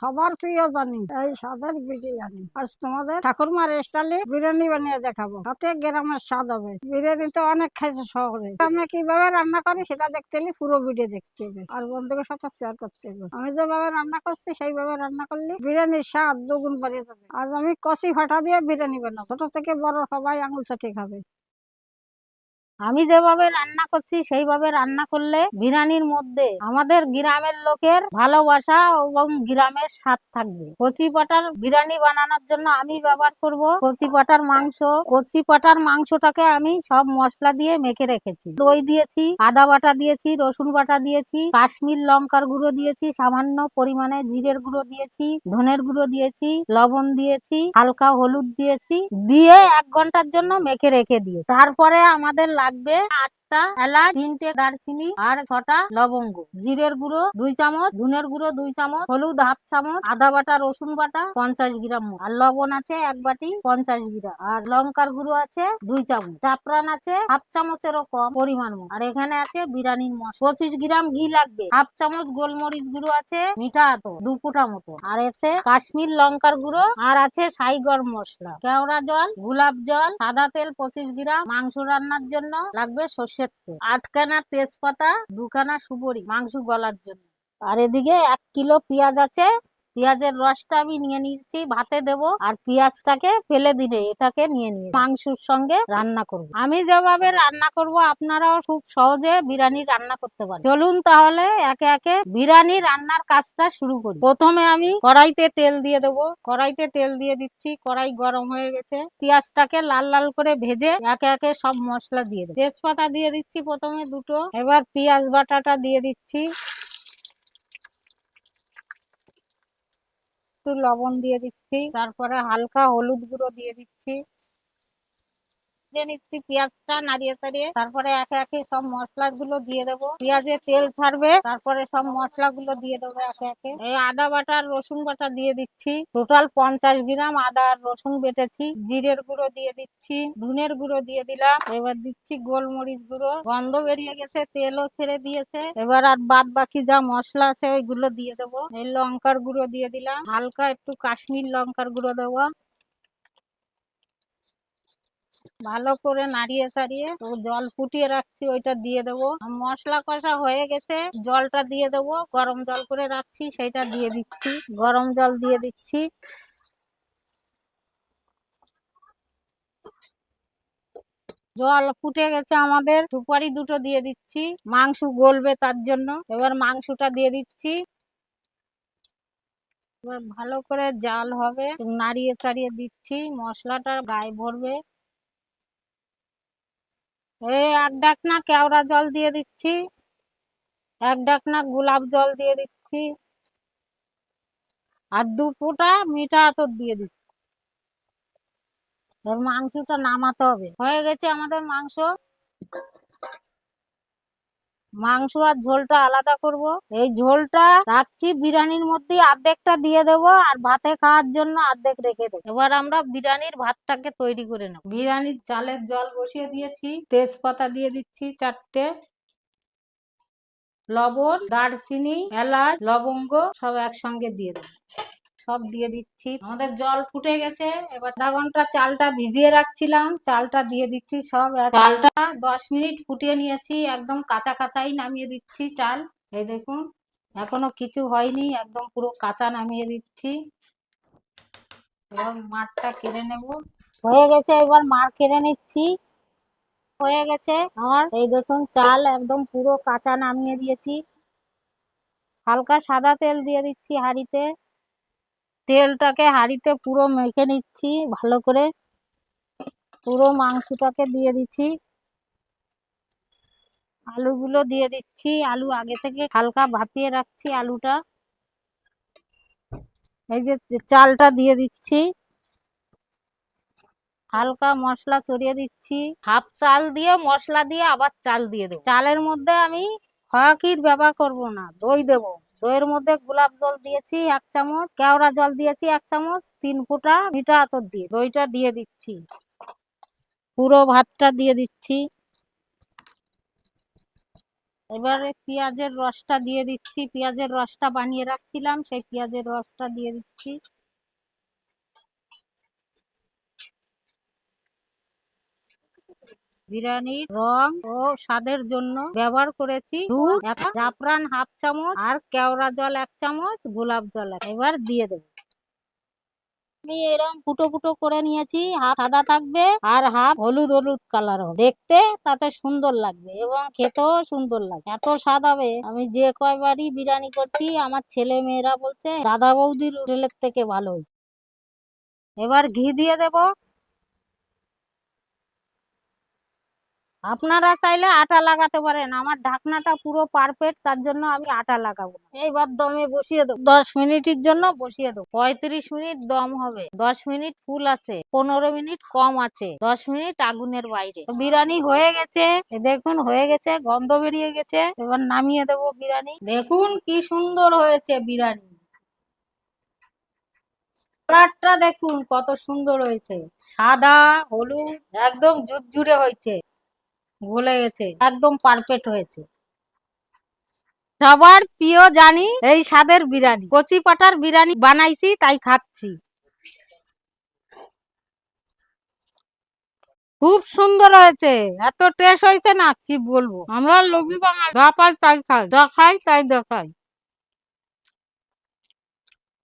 সবার প্রিয় জানি এই স্বাদের বিরিয়ানি। আজ তোমাদের ঠাকুরমার স্টাইলে বিরিয়ানি বানিয়ে দেখাবো, সাথে গ্রামের স্বাদ হবে। বিরিয়ানি তো অনেক খাইছে শহরে, আমরা কিভাবে রান্না করি সেটা দেখতে হলে পুরো ভিডিও দেখতে হবে আর বন্ধুদের সাথে শেয়ার করতে হবে। আমি যেভাবে রান্না করছি সেইভাবে রান্না করলে বিরিয়ানির স্বাদ দুগুণ বাড়িয়ে যাবে। আজ আমি কচি ফাটা দিয়ে বিরিয়ানি বানাবো, ছোট থেকে বড় সবাই আঙুল চাটি খাবে। আমি যেভাবে রান্না করছি সেইভাবে রান্না করলে বিরিয়ানির মধ্যে আমাদের গ্রামের লোকের ভালোবাসা এবং গ্রামের স্বাদ থাকবে। কচি পাটার বিরিয়ানি বানানোর জন্য আমি ব্যবহার করব কচি পাটার মাংস। কচি পাটার মাংসটাকে আমি সব মশলা দিয়ে মেখে রেখেছি। দই দিয়েছি, আদা বাটা দিয়েছি, রসুন বাটা দিয়েছি, কাশ্মীর লঙ্কার গুঁড়ো দিয়েছি, সামান্য পরিমাণে জিরের গুঁড়ো দিয়েছি, ধনের গুঁড়ো দিয়েছি, লবণ দিয়েছি, হালকা হলুদ দিয়েছি, দিয়ে 1 ঘন্টার জন্য মেখে রেখে দিয়ে তারপরে আমাদের লাগবে 8টা এলাচ, 3টে দারচিনি আর 6টা লবঙ্গ, জিরের গুঁড়ো 2 চামচ, ধনের গুঁড়ো 2 চামচ, হলুদ 1/2 চামচ, আদা বাটা রসুন বাটা 50 গ্রাম, আর লবণ আছে 1 বাটি 50 গ্রাম, আর লঙ্কার গুঁড়ো আছে 2 চামচ, জাফরান আছে 1/2 চামচেরও কম পরিমাণ মতো, আর এখানে আছে বিরিয়ানির মশলা 25 গ্রাম ঘি লাগবে, 1/2 চামচ গোলমরিচ গুঁড়ো আছে মিঠা আতো 2 ফুটা মতো, আর আছে কাশ্মীর লঙ্কার গুঁড়ো, আর আছে সাই গরম মশলা, কেওড়া জল, গোলাপ জল, সাদা তেল 25 গ্রাম। মাংস রান্নার জন্য লাগবে সর্ষের তেল, 8খানা তেজপাতা, 2খানা সুপারি মাংস গলার জন্য, আর এদিকে 1 কিলো পেঁয়াজ আছে। পেঁয়াজের রসটা আমি নিয়ে নিচ্ছি, ভাতে দেব, আর পেঁয়াজটাকে ফেলে দিলে এটাকে নিয়ে মাংসের সঙ্গে রান্না করব। আমি যেভাবে রান্না করব আপনারাও খুব সহজে বিরিয়ানি রান্না করতে পারেন। চলুন তাহলে একে একে বিরিয়ানি রান্নার কাজটা শুরু করি। প্রথমে আমি কড়াইতে তেল দিয়ে দেবো। কড়াইতে তেল দিয়ে দিচ্ছি, কড়াই গরম হয়ে গেছে। পেঁয়াজটাকে লাল লাল করে ভেজে একে একে সব মশলা দিয়ে দেবো। তেজপাতা দিয়ে দিচ্ছি প্রথমে 2টো, এবার পেঁয়াজ বাটাটা দিয়ে দিচ্ছি, একটু লবণ দিয়ে দিচ্ছি, তারপরে হালকা হলুদ গুঁড়ো দিয়ে দিচ্ছি, নিচ্ছি পেঁয়াজটা নাড়িয়ে তাড়িয়ে, তারপরে একে একে সব মশলা গুলো দিয়ে দেবো। পেঁয়াজে তেল ছাড়বে, তারপরে সব মশলা গুলো দিয়ে দেবো একে একে। এই আদা বাটা আর রসুন বাটা দিয়ে দিচ্ছি, টোটাল 50 গ্রাম আদা আর রসুন বেটেছি। জিরের গুঁড়ো দিয়ে দিচ্ছি, ধনের গুঁড়ো দিয়ে দিলাম, এবার দিচ্ছি গোলমরিচ গুঁড়ো। গন্ধ বেরিয়ে গেছে, তেলও ছেড়ে দিয়েছে, এবার আর বাদ বাকি যা মশলা আছে ওইগুলো দিয়ে দেবো। এই লঙ্কার গুঁড়ো দিয়ে দিলাম, হালকা একটু কাশ্মীর লঙ্কার গুঁড়ো দেবো। ভালো করে নাড়িয়ে চাড়িয়ে জল ফুটিয়ে রাখছি ওইটা দিয়ে দেবো। মশলা কষা হয়ে গেছে, জলটা দিয়ে দেবো। গরম জল করে রাখছি সেটা দিয়ে দিচ্ছি, গরম জল দিয়ে দিচ্ছি। জল ফুটে গেছে আমাদের, সুপারি 2টো দিয়ে দিচ্ছি, মাংস গলবে তার জন্য। এবার মাংসটা দিয়ে দিচ্ছি, এবার ভালো করে জাল হবে, নাড়িয়ে চাড়িয়ে দিচ্ছি, মশলাটা গায়ে ভরবে। এই 1 ঢাকনা কেওড়া জল দিয়ে দিচ্ছি, 1 ঢাকনা গোলাপ জল দিয়ে দিচ্ছি, আর 2 ফোঁটা মিঠা আতর দিয়ে দিচ্ছি। এবার মাংসটা নামাতে হবে। হয়ে গেছে আমাদের মাংস। মাংস আর ঝোলটা আলাদা করব। এই ঝোলটা রাখছি বিরিয়ানির মধ্যে, অর্ধেকটা দিয়ে দেবো আর ভাতে খাওয়ার জন্য অর্ধেক রেখে দেবো। এবার আমরা বিরিয়ানির ভাতটাকে তৈরি করে নেব। বিরিয়ানির চালের জল বসিয়ে দিয়েছি, তেজপাতা দিয়ে দিচ্ছি 4টে, লবণ, দারচিনি, এলাচ, লবঙ্গ সব একসঙ্গে দিয়ে দেবো। সব দিয়ে দিচ্ছি, আমাদের জল ফুটে গেছে। এবার আধা ঘন্টা চালটা ভিজিয়ে রাখছিলাম, চালটা দিয়ে দিচ্ছি সব। চালটা 10 মিনিট ফুটিয়ে নিয়েছি, একদম কাঁচা কাঁচাই নামিয়ে দিচ্ছি চাল। এই দেখুন এখনো কিছু হয়নি, একদম পুরো কাঁচা নামিয়ে দিচ্ছি। এবার মাঠটা কেড়ে নেব। হয়ে গেছে, এবার মার কেড়ে নিচ্ছি। হয়ে গেছে আমার, এই দেখুন চাল একদম পুরো কাঁচা নামিয়ে দিয়েছি। হালকা সাদা তেল দিয়ে দিচ্ছি হাঁড়িতে, তেলটাকে হাঁড়িতে পুরো মেখে নিচ্ছি ভালো করে। পুরো মাংসটাকে দিয়ে দিচ্ছি, আলুগুলো দিয়ে দিচ্ছি। আলু আগে থেকে হালকা ভাপিয়ে রাখছি আলুটা। এই যে চালটা দিয়ে দিচ্ছি, হালকা মশলা ছড়িয়ে দিচ্ছি। হাফ চাল দিয়ে মশলা দিয়ে আবার চাল দিয়ে দেবো। চালের মধ্যে আমি খয়াকির ব্যবহার করব না, দই দেবো। দইয়ের মধ্যে গোলাপ জল দিয়েছি 1 চামচ, কেওড়া জল দিয়েছি 1 চামচ, 3 ফোঁটা মিঠা আতর দিয়ে দইটা দিয়ে দিচ্ছি। পুরো ভাতটা দিয়ে দিচ্ছি। এবারে পেঁয়াজের রসটা দিয়ে দিচ্ছি, পেঁয়াজের রসটা বানিয়ে রাখছিলাম, সেই পেঁয়াজের রসটা দিয়ে দিচ্ছি। বিরিয়ানির রং ও স্বাদের জন্য ব্যবহার করেছি দুধ, জাফরান হাফ চামচ, আর কেওড়া জল 1 চামচ, গোলাপ জল এবার দিয়ে দেবো। আমি এরকম ফুটো ফুটো করে নিয়েছি, হাফ সাদা থাকবে আর হাফ হলুদ হলুদ কালার হবে, দেখতে তাতে সুন্দর লাগবে এবং খেতেও সুন্দর লাগবে। এত স্বাদ হবে, আমি যে কয়বারই বিরিয়ানি করছি আমার ছেলে মেয়েরা বলছে দাদা বৌদির হোটেলের থেকে ভালো। এবার ঘি দিয়ে দেবো। আপনারা চাইলে আটা লাগাতে পারেন, আমার ঢাকনাটা পুরো পারফেক্ট, তার জন্য আমি আটা লাগাবো না। এইবার দমে বসিয়ে দেবো, 10 মিনিটের জন্য বসিয়ে দেবো। 35 মিনিট দম হবে, 10 মিনিট ফুল আছে, 15 মিনিট কম আছে, 10 মিনিট আগুনের বাইরে। বিরিয়ানি হয়ে গেছে, দেখুন হয়ে গেছে, গন্ধ বেরিয়ে গেছে। এবার নামিয়ে দেবো বিরিয়ানি। দেখুন কি সুন্দর হয়েছে বিরিয়ানি, কালারটা দেখুন কত সুন্দর হয়েছে, সাদা হলুদ একদম ঝুরঝুরে হয়েছে, গলে গেছে, একদম পারফেক্ট হয়েছে। সবার প্রিয় জানি এই স্বাদের বিরিয়ানি, কচি পাটার বিরিয়ানি বানাইছি তাই খাচ্ছি। খুব সুন্দর হয়েছে, এত টেস্ট হয়েছে না কি বলবো। আমরা লোভী বাঙালি, যা পাই তাই খাই, যা খাই তাই দেখাই।